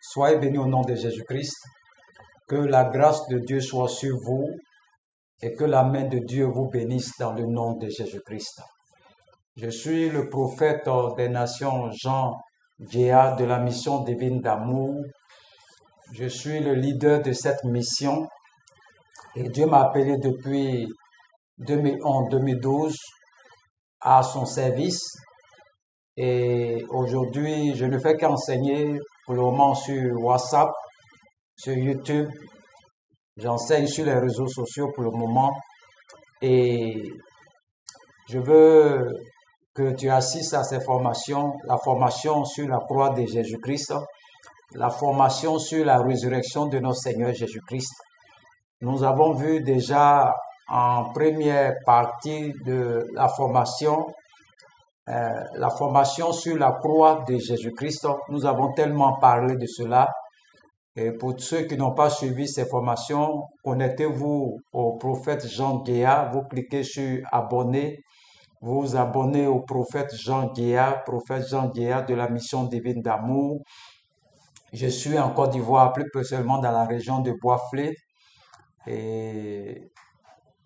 Soyez bénis au nom de Jésus-Christ. Que la grâce de Dieu soit sur vous et que la main de Dieu vous bénisse dans le nom de Jésus-Christ. Je suis le prophète des nations Jean Géa de la mission divine d'amour. Je suis le leader de cette mission et Dieu m'a appelé depuis 2011-2012 à son service. Et aujourd'hui, je ne fais qu'enseigner pour le moment sur WhatsApp, sur YouTube. J'enseigne sur les réseaux sociaux pour le moment. Et je veux que tu assistes à ces formations, la formation sur la croix de Jésus-Christ, la formation sur la résurrection de notre Seigneur Jésus-Christ. Nous avons vu déjà en première partie de la formation sur la croix de Jésus-Christ. Nous avons tellement parlé de cela. Et pour ceux qui n'ont pas suivi ces formations, connectez-vous au prophète Jean Guéa. Vous cliquez sur abonner. Vous vous abonnez au prophète Jean Guéa de la mission divine d'amour. Je suis en Côte d'Ivoire, plus précisément dans la région de Bois-Flé. Et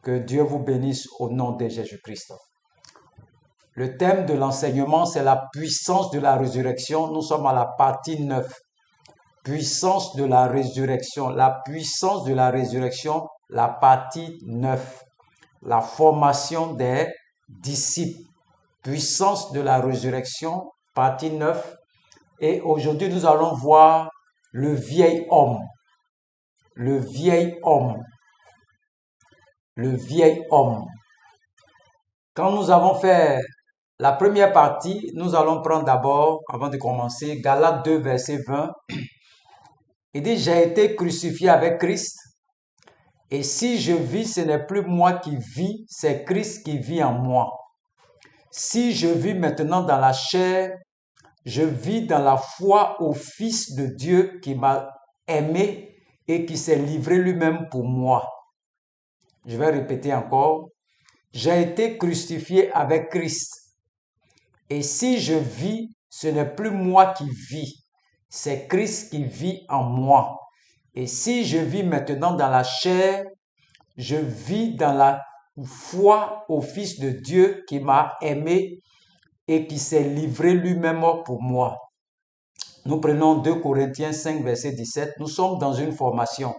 que Dieu vous bénisse au nom de Jésus-Christ. Le thème de l'enseignement, c'est la puissance de la résurrection. Nous sommes à la partie 9. Puissance de la résurrection. La puissance de la résurrection, la partie 9. La formation des disciples. Puissance de la résurrection, partie 9. Et aujourd'hui, nous allons voir le vieil homme. Le vieil homme. Le vieil homme. Quand nous avons fait la première partie, nous allons prendre d'abord, avant de commencer, Galates 2, verset 20. Il dit, j'ai été crucifié avec Christ. Et si je vis, ce n'est plus moi qui vis, c'est Christ qui vit en moi. Si je vis maintenant dans la chair, je vis dans la foi au Fils de Dieu qui m'a aimé et qui s'est livré lui-même pour moi. Je vais répéter encore. J'ai été crucifié avec Christ. Et si je vis, ce n'est plus moi qui vis, c'est Christ qui vit en moi. Et si je vis maintenant dans la chair, je vis dans la foi au Fils de Dieu qui m'a aimé et qui s'est livré lui-même pour moi. Nous prenons 2 Corinthiens 5, verset 17. Nous sommes dans une formation.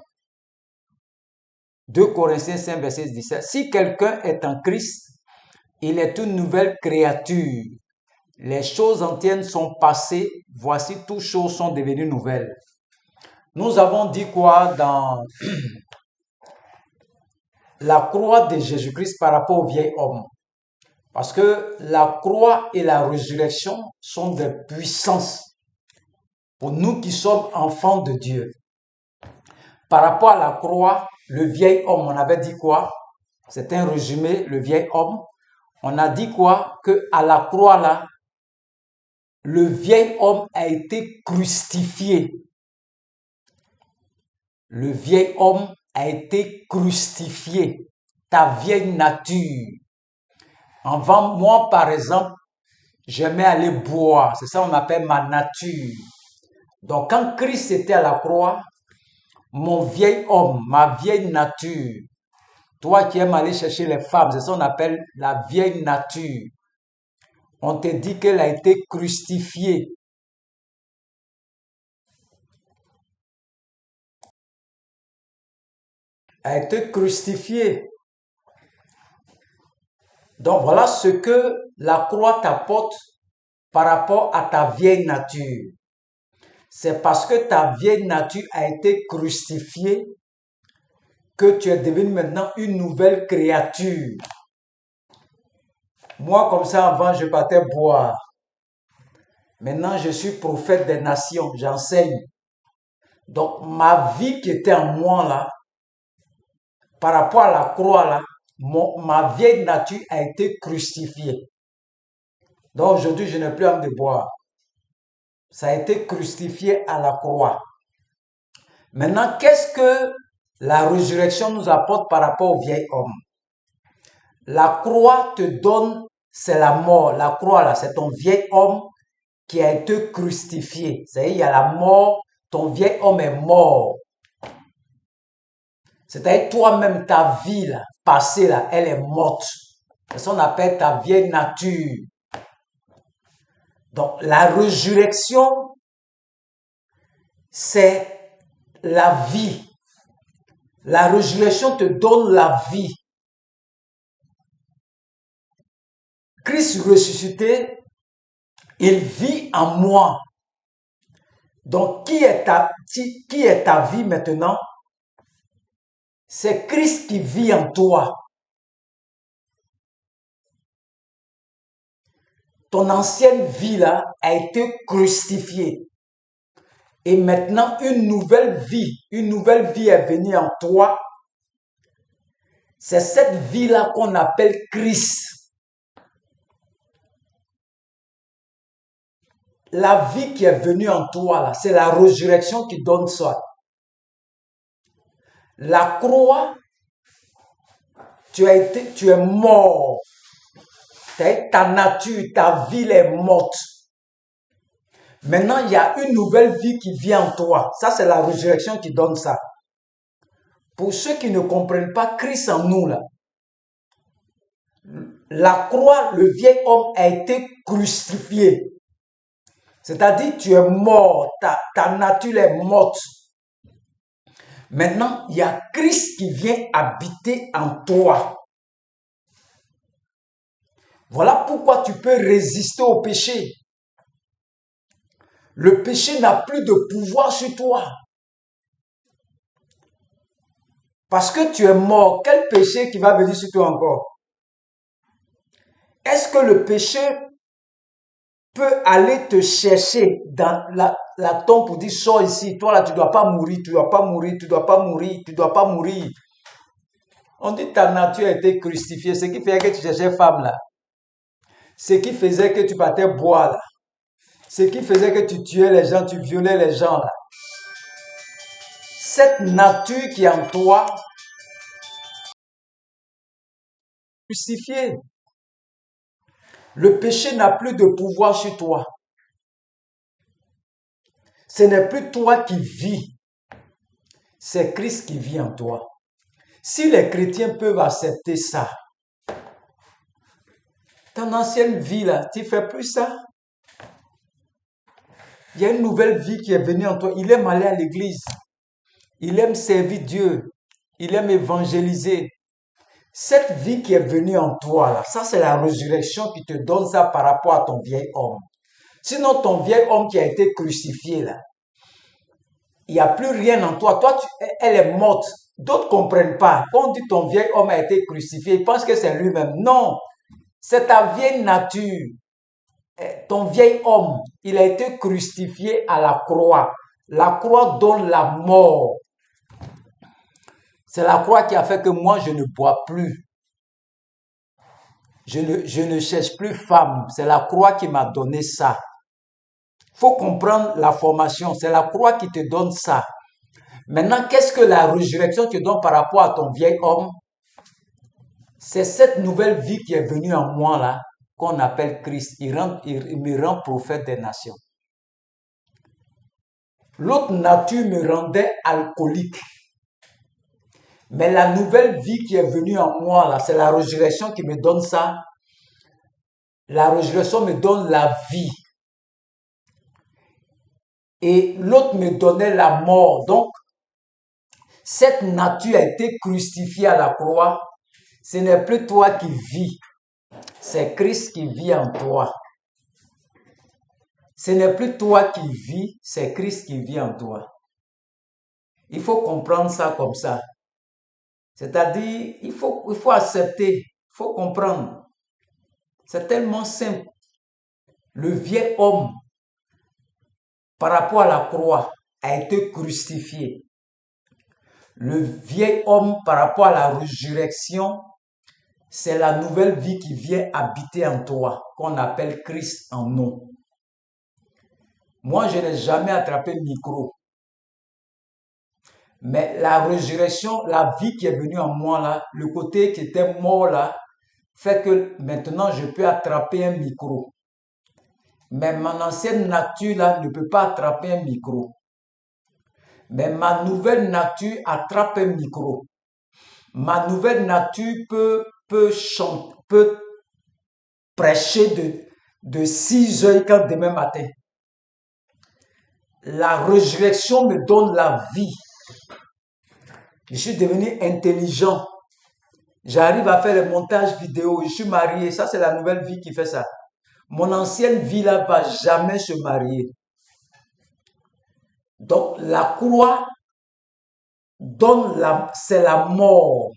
2 Corinthiens 5, verset 17. Si quelqu'un est en Christ, il est une nouvelle créature. Les choses anciennes sont passées, voici toutes choses sont devenues nouvelles. Nous avons dit quoi dans la croix de Jésus-Christ par rapport au vieil homme? Parce que la croix et la résurrection sont des puissances pour nous qui sommes enfants de Dieu. Par rapport à la croix, le vieil homme, on avait dit quoi? C'est un résumé, le vieil homme. On a dit quoi? Que à la croix là, le vieil homme a été crucifié. Le vieil homme a été crucifié. Ta vieille nature. Avant moi, par exemple, j'aimais aller boire. C'est ça qu'on appelle ma nature. Donc, quand Christ était à la croix, mon vieil homme, ma vieille nature, toi qui aimes aller chercher les femmes, c'est ça qu'on appelle la vieille nature. On te dit qu'elle a été crucifiée. A été crucifiée. Donc voilà ce que la croix t'apporte par rapport à ta vieille nature. C'est parce que ta vieille nature a été crucifiée que tu es devenu maintenant une nouvelle créature. Moi, comme ça, avant, je partais boire. Maintenant, je suis prophète des nations, j'enseigne. Donc, ma vie qui était en moi là, par rapport à la croix là, ma vieille nature a été crucifiée. Donc, aujourd'hui, je n'ai plus envie de boire. Ça a été crucifié à la croix. Maintenant, qu'est-ce que la résurrection nous apporte par rapport au vieil homme? La croix te donne, c'est la mort. La croix là, c'est ton vieil homme qui a été crucifié. C'est-à-dire, il y a la mort, ton vieil homme est mort. C'est-à-dire, toi-même, ta vie, là, passée, là, elle est morte. C'est ce qu'on appelle ta vieille nature. Donc, la résurrection, c'est la vie. La résurrection te donne la vie. Christ ressuscité, il vit en moi. Donc, qui est ta vie maintenant? C'est Christ qui vit en toi. Ton ancienne vie là a été crucifiée. Et maintenant, une nouvelle vie est venue en toi. C'est cette vie-là qu'on appelle Christ. La vie qui est venue en toi, là, c'est la résurrection qui donne ça. La croix, tu es mort. Ta nature, ta vie est morte. Maintenant, il y a une nouvelle vie qui vient en toi. Ça, c'est la résurrection qui donne ça. Pour ceux qui ne comprennent pas Christ en nous, là, la croix, le vieil homme a été crucifié. C'est-à-dire, tu es mort, ta nature est morte. Maintenant, il y a Christ qui vient habiter en toi. Voilà pourquoi tu peux résister au péché. Le péché n'a plus de pouvoir sur toi. Parce que tu es mort, quel péché qui va venir sur toi encore? Est-ce que le péché peut aller te chercher dans la tombe pour dire, sors ici, toi là, tu ne dois pas mourir, tu ne dois pas mourir, tu ne dois pas mourir, tu ne dois pas mourir. On dit ta nature a été crucifiée, ce qui fait que tu cherchais femme là. Ce qui faisait que tu partais boire là. Ce qui faisait que tu tuais les gens, tu violais les gens là. Cette nature qui est en toi, crucifiée. Le péché n'a plus de pouvoir sur toi. Ce n'est plus toi qui vis. C'est Christ qui vit en toi. Si les chrétiens peuvent accepter ça, ton ancienne vie là, tu ne fais plus ça. Il y a une nouvelle vie qui est venue en toi. Il aime aller à l'église. Il aime servir Dieu. Il aime évangéliser. Cette vie qui est venue en toi, là, ça c'est la résurrection qui te donne ça par rapport à ton vieil homme. Sinon, ton vieil homme qui a été crucifié, là, il n'y a plus rien en toi. Toi, elle est morte. D'autres ne comprennent pas. Quand on dit ton vieil homme a été crucifié, ils pensent que c'est lui-même. Non, c'est ta vieille nature. Ton vieil homme, il a été crucifié à la croix. La croix donne la mort. C'est la croix qui a fait que moi, je ne bois plus. Je ne cherche plus femme. C'est la croix qui m'a donné ça. Il faut comprendre la formation. C'est la croix qui te donne ça. Maintenant, qu'est-ce que la résurrection te donne par rapport à ton vieil homme? C'est cette nouvelle vie qui est venue en moi là, qu'on appelle Christ. Il me rend prophète des nations. L'autre nature me rendait alcoolique. Mais la nouvelle vie qui est venue en moi là, c'est la résurrection qui me donne ça. La résurrection me donne la vie. Et l'autre me donnait la mort. Donc, cette nature a été crucifiée à la croix. Ce n'est plus toi qui vis. C'est Christ qui vit en toi. Ce n'est plus toi qui vis, c'est Christ qui vit en toi. Il faut comprendre ça comme ça. C'est-à-dire, il faut accepter, il faut comprendre. C'est tellement simple. Le vieil homme, par rapport à la croix, a été crucifié. Le vieil homme, par rapport à la résurrection, c'est la nouvelle vie qui vient habiter en toi, qu'on appelle Christ en nous. Moi, je n'ai jamais attrapé le micro. Mais la résurrection, la vie qui est venue en moi là, le côté qui était mort là, fait que maintenant je peux attraper un micro. Mais mon ancienne nature là ne peut pas attraper un micro. Mais ma nouvelle nature attrape un micro. Ma nouvelle nature peut chanter, peut prêcher de 6 heures quand demain matin. La résurrection me donne la vie. Je suis devenu intelligent. J'arrive à faire le montage vidéo. Je suis marié. Ça, c'est la nouvelle vie qui fait ça. Mon ancienne vie là va jamais se marier. Donc, la croix donne c'est la mort.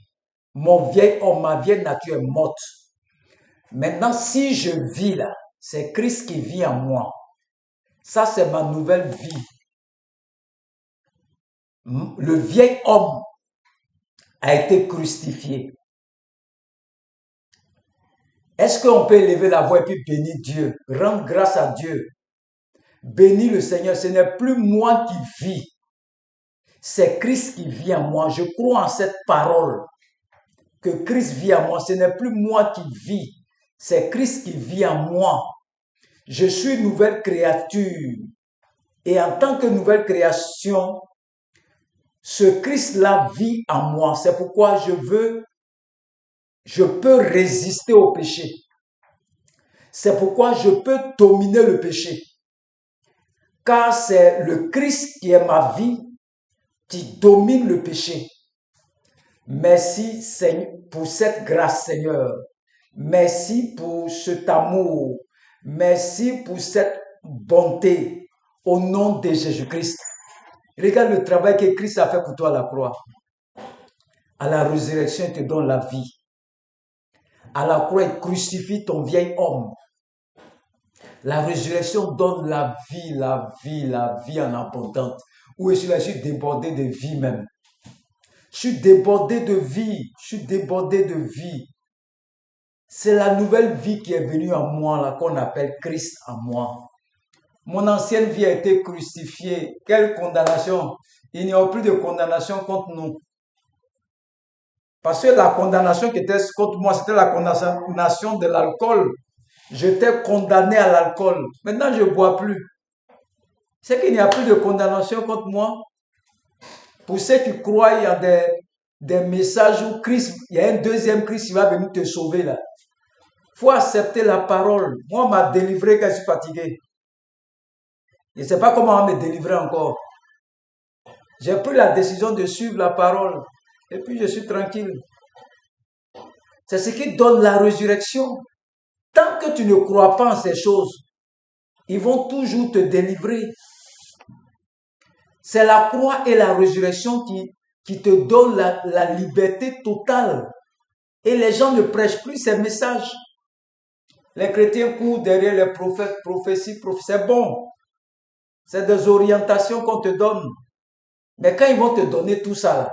Mon vieil homme, ma vieille nature est morte. Maintenant, si je vis là, c'est Christ qui vit en moi. Ça, c'est ma nouvelle vie. Le vieil homme a été crucifié. Est-ce qu'on peut élever la voix et puis bénir Dieu, rendre grâce à Dieu, bénir le Seigneur? Ce n'est plus moi qui vis, c'est Christ qui vit en moi. Je crois en cette parole, que Christ vit en moi. Ce n'est plus moi qui vis, c'est Christ qui vit en moi. Je suis une nouvelle créature. Et en tant que nouvelle création, ce Christ-là vit en moi. C'est pourquoi je peux résister au péché. C'est pourquoi je peux dominer le péché. Car c'est le Christ qui est ma vie, qui domine le péché. Merci Seigneur pour cette grâce, Seigneur. Merci pour cet amour. Merci pour cette bonté. Au nom de Jésus-Christ. Regarde le travail que Christ a fait pour toi à la croix. À la résurrection, il te donne la vie. À la croix, il crucifie ton vieil homme. La résurrection donne la vie, la vie, la vie en abondance. Où je suis débordé de vie même. Je suis débordé de vie. Je suis débordé de vie. C'est la nouvelle vie qui est venue en moi, là, qu'on appelle Christ en moi. Mon ancienne vie a été crucifiée. Quelle condamnation! Il n'y a plus de condamnation contre nous. Parce que la condamnation qui était contre moi, c'était la condamnation de l'alcool. J'étais condamné à l'alcool. Maintenant, je ne bois plus. C'est qu'il n'y a plus de condamnation contre moi. Pour ceux qui croient, il y a des messages où Christ, il y a un deuxième Christ qui va venir te sauver là. Il faut accepter la parole. Moi, on m'a délivré quand je suis fatigué. Je ne sais pas comment on va me délivrer encore. J'ai pris la décision de suivre la parole. Et puis je suis tranquille. C'est ce qui donne la résurrection. Tant que tu ne crois pas en ces choses, ils vont toujours te délivrer. C'est la croix et la résurrection qui te donnent la liberté totale. Et les gens ne prêchent plus ces messages. Les chrétiens courent derrière les prophètes, prophéties, c'est bon. C'est des orientations qu'on te donne. Mais quand ils vont te donner tout ça, là,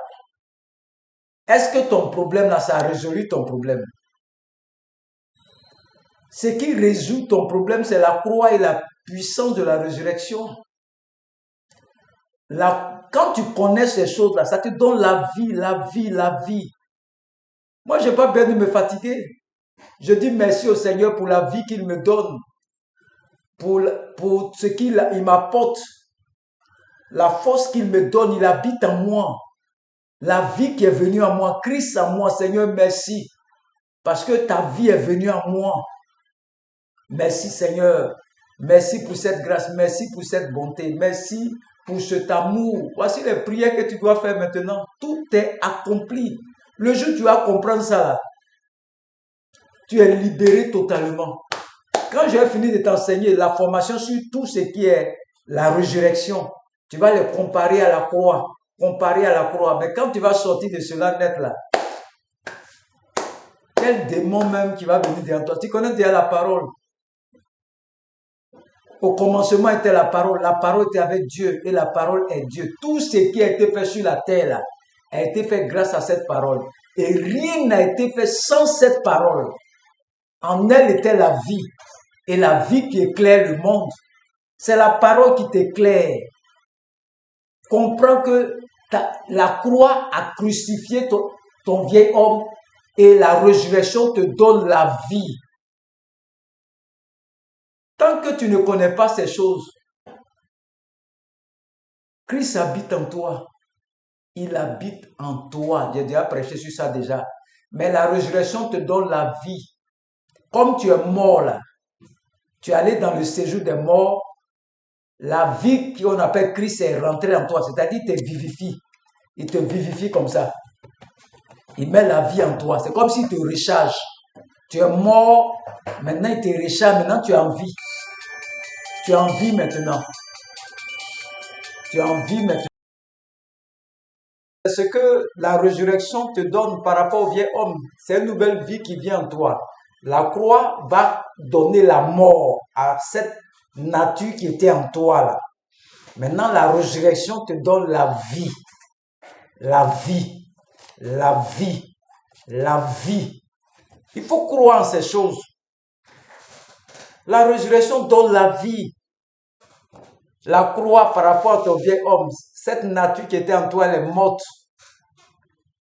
est-ce que ton problème, là, ça a résolu ton problème? Ce qui résout ton problème, c'est la croix et la puissance de la résurrection. Quand tu connais ces choses-là, ça te donne la vie, la vie, la vie. Moi, je n'ai pas besoin de me fatiguer. Je dis merci au Seigneur pour la vie qu'il me donne, pour ce qu'il m'apporte, la force qu'il me donne, il habite en moi. La vie qui est venue en moi, Christ en moi, Seigneur, merci. Parce que ta vie est venue en moi. Merci Seigneur. Merci pour cette grâce. Merci pour cette bonté. Merci pour cet amour. Voici les prières que tu dois faire maintenant. Tout est accompli. Le jour où tu vas comprendre ça, là, tu es libéré totalement. Quand je vais finir de t'enseigner la formation sur tout ce qui est la résurrection, tu vas les comparer à la croix. Comparer à la croix. Mais quand tu vas sortir de cela net là, quel démon même qui va venir derrière toi? Tu connais déjà la parole. Au commencement était la parole était avec Dieu et la parole est Dieu. Tout ce qui a été fait sur la terre là, a été fait grâce à cette parole. Et rien n'a été fait sans cette parole. En elle était la vie. Et la vie qui éclaire le monde. C'est la parole qui t'éclaire. Comprends que la croix a crucifié ton vieil homme et la résurrection te donne la vie. Tant que tu ne connais pas ces choses, Christ habite en toi. Il habite en toi. J'ai déjà prêché sur ça déjà. Mais la résurrection te donne la vie. Comme tu es mort là, tu es allé dans le séjour des morts, la vie qu'on appelle Christ est rentrée en toi. C'est-à-dire qu'il te vivifie. Il te vivifie comme ça. Il met la vie en toi. C'est comme s'il te recharge. Tu es mort, maintenant il te recharge, maintenant tu es en vie. Tu es en vie maintenant. Tu es en vie maintenant. Ce que la résurrection te donne par rapport au vieil homme, c'est une nouvelle vie qui vient en toi. La croix va donner la mort à cette nature qui était en toi là. Maintenant, la résurrection te donne la vie. La vie. La vie. La vie. Il faut croire en ces choses. La résurrection donne la vie. La croix par rapport à ton vieil homme, cette nature qui était en toi, elle est morte.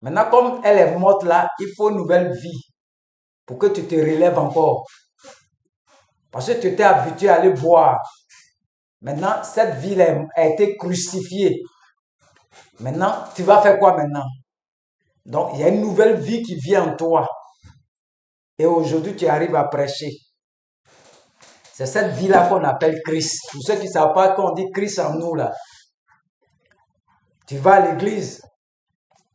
Maintenant, comme elle est morte là, il faut une nouvelle vie pour que tu te relèves encore. Parce que tu étais habitué à aller boire. Maintenant, cette vie a été crucifiée. Maintenant, tu vas faire quoi maintenant? Donc, il y a une nouvelle vie qui vient en toi. Et aujourd'hui, tu arrives à prêcher. C'est cette vie-là qu'on appelle Christ. Pour ceux qui ne savent pas, quand on dit Christ en nous, là, tu vas à l'église.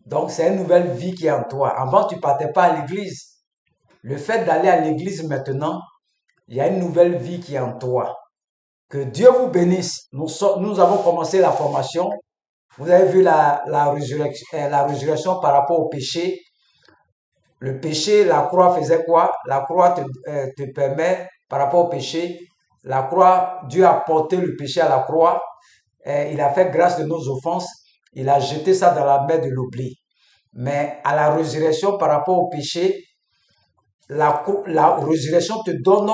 Donc, c'est une nouvelle vie qui est en toi. Avant, tu ne partais pas à l'église. Le fait d'aller à l'église maintenant, il y a une nouvelle vie qui est en toi. Que Dieu vous bénisse. Nous avons commencé la formation. Vous avez vu la résurrection par rapport au péché. Le péché, la croix faisait quoi? La croix te permet, par rapport au péché, la croix, Dieu a porté le péché à la croix. Il a fait grâce de nos offenses. Il a jeté ça dans la mer de l'oubli. Mais à la résurrection par rapport au péché, la résurrection te donne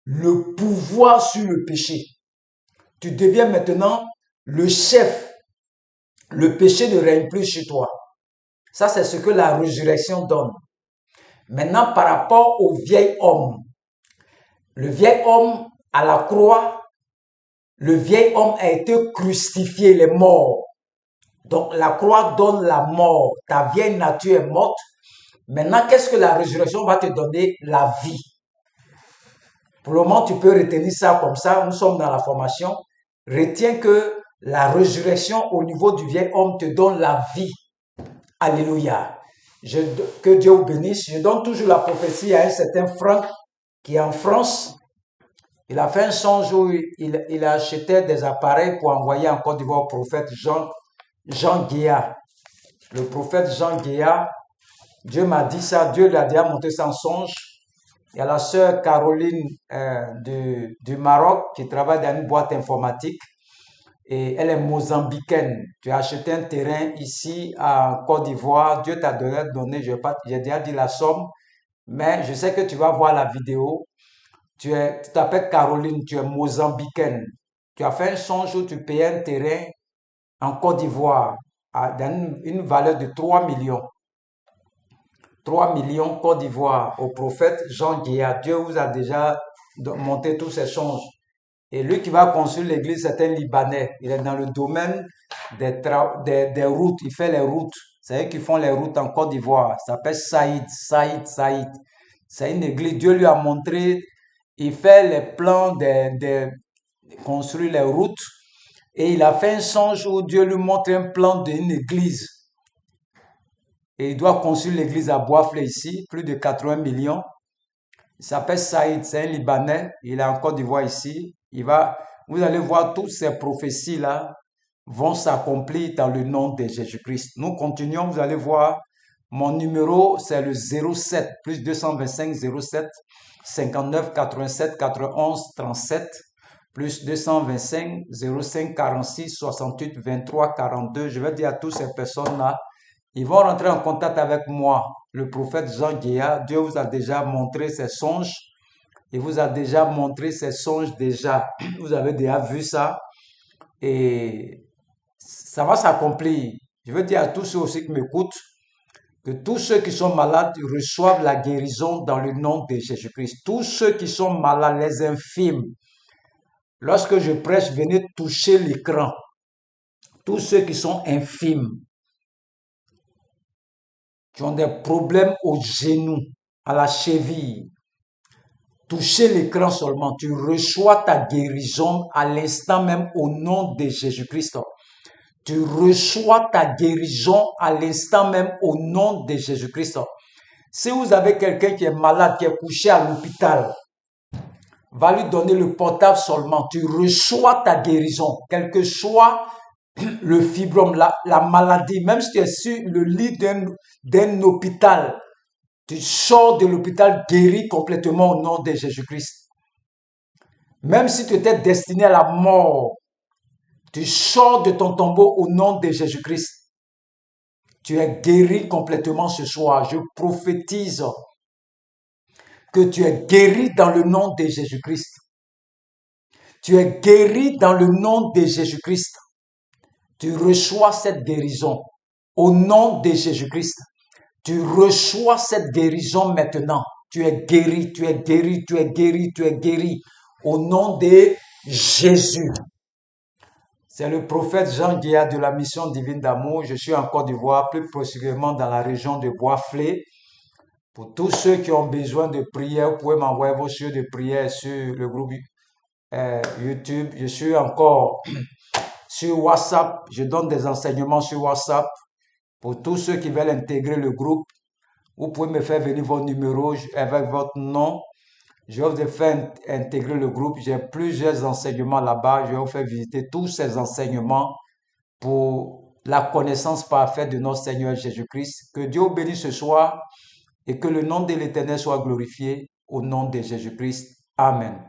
le pouvoir sur le péché. Tu deviens maintenant le chef. Le péché ne règne plus chez toi. Ça, c'est ce que la résurrection donne. Maintenant, par rapport au vieil homme, le vieil homme à la croix, le vieil homme a été crucifié, il est mort. Donc, la croix donne la mort. Ta vieille nature est morte. Maintenant, qu'est-ce que la résurrection va te donner? La vie. Pour le moment, tu peux retenir ça comme ça. Nous sommes dans la formation. Retiens que la résurrection au niveau du vieil homme te donne la vie. Alléluia. Que Dieu vous bénisse. Je donne toujours la prophétie à un certain Franck qui est en France. Il a fait un songe où il achetait des appareils pour envoyer en Côte d'Ivoire au prophète Jean Guéa. Le prophète Jean Guéa, Dieu m'a dit ça, Dieu lui a déjà montré ça en songe. Il y a la sœur Caroline du Maroc qui travaille dans une boîte informatique et elle est mozambicaine. Tu as acheté un terrain ici en Côte d'Ivoire, Dieu t'a donné, j'ai déjà dit la somme, mais je sais que tu vas voir la vidéo. Tu t'appelles Caroline, tu es mozambicaine. Tu as fait un songe où tu payais un terrain en Côte d'Ivoire dans une valeur de 3 millions. 3 millions Côte d'Ivoire au prophète Jean Guéa. Dieu vous a déjà monté tous ces songes. Et lui qui va construire l'église, c'est un Libanais. Il est dans le domaine des routes. Il fait les routes. C'est eux qui font les routes en Côte d'Ivoire. Ça s'appelle Saïd. C'est une église. Dieu lui a montré. Il fait les plans de construire les routes. Et il a fait un songe où Dieu lui montre un plan d'une église. Et il doit construire l'église à Boisflé ici, plus de 80 millions. Il s'appelle Saïd, c'est un Libanais. Il est en Côte d'Ivoire ici. Vous allez voir toutes ces prophéties-là vont s'accomplir dans le nom de Jésus-Christ. Nous continuons, vous allez voir. Mon numéro, c'est le 07, plus 225 07 59 87 91 37, plus 225 05 46 68 23 42. Je vais dire à toutes ces personnes-là, ils vont rentrer en contact avec moi, le prophète Jean Guéa. Dieu vous a déjà montré ses songes. Il vous a déjà montré ses songes déjà. Vous avez déjà vu ça. Et ça va s'accomplir. Je veux dire à tous ceux aussi qui m'écoutent, que tous ceux qui sont malades reçoivent la guérison dans le nom de Jésus-Christ. Tous ceux qui sont malades, les infirmes, Lorsque je prêche, venez toucher l'écran. Tous ceux qui sont infimes, qui ont des problèmes aux genoux, à la cheville, touchez l'écran seulement. Tu reçois ta guérison à l'instant même au nom de Jésus-Christ. Tu reçois ta guérison à l'instant même au nom de Jésus-Christ. Si vous avez quelqu'un qui est malade, qui est couché à l'hôpital, va lui donner le portable seulement. Tu reçois ta guérison, quel que soit le fibrome, la maladie, même si tu es sur le lit d'un hôpital, tu sors de l'hôpital guéri complètement au nom de Jésus-Christ. Même si tu étais destiné à la mort, tu sors de ton tombeau au nom de Jésus-Christ. Tu es guéri complètement ce soir. Je prophétise que tu es guéri dans le nom de Jésus-Christ. Tu es guéri dans le nom de Jésus-Christ. Tu reçois cette guérison au nom de Jésus-Christ. Tu reçois cette guérison maintenant. Tu es guéri, tu es guéri, tu es guéri, tu es guéri au nom de Jésus. C'est le prophète Jean Guéa de la mission divine d'amour. Je suis en Côte d'Ivoire, plus précisément dans la région de Bois-Flé. Pour tous ceux qui ont besoin de prière, vous pouvez m'envoyer vos souhaits de prière sur le groupe YouTube. Je suis encore sur WhatsApp. Je donne des enseignements sur WhatsApp. Pour tous ceux qui veulent intégrer le groupe, vous pouvez me faire venir vos numéros avec votre nom. Je vais vous faire intégrer le groupe. J'ai plusieurs enseignements là-bas. Je vais vous faire visiter tous ces enseignements pour la connaissance parfaite de notre Seigneur Jésus-Christ. Que Dieu vous bénisse ce soir et que le nom de l'Éternel soit glorifié au nom de Jésus-Christ. Amen.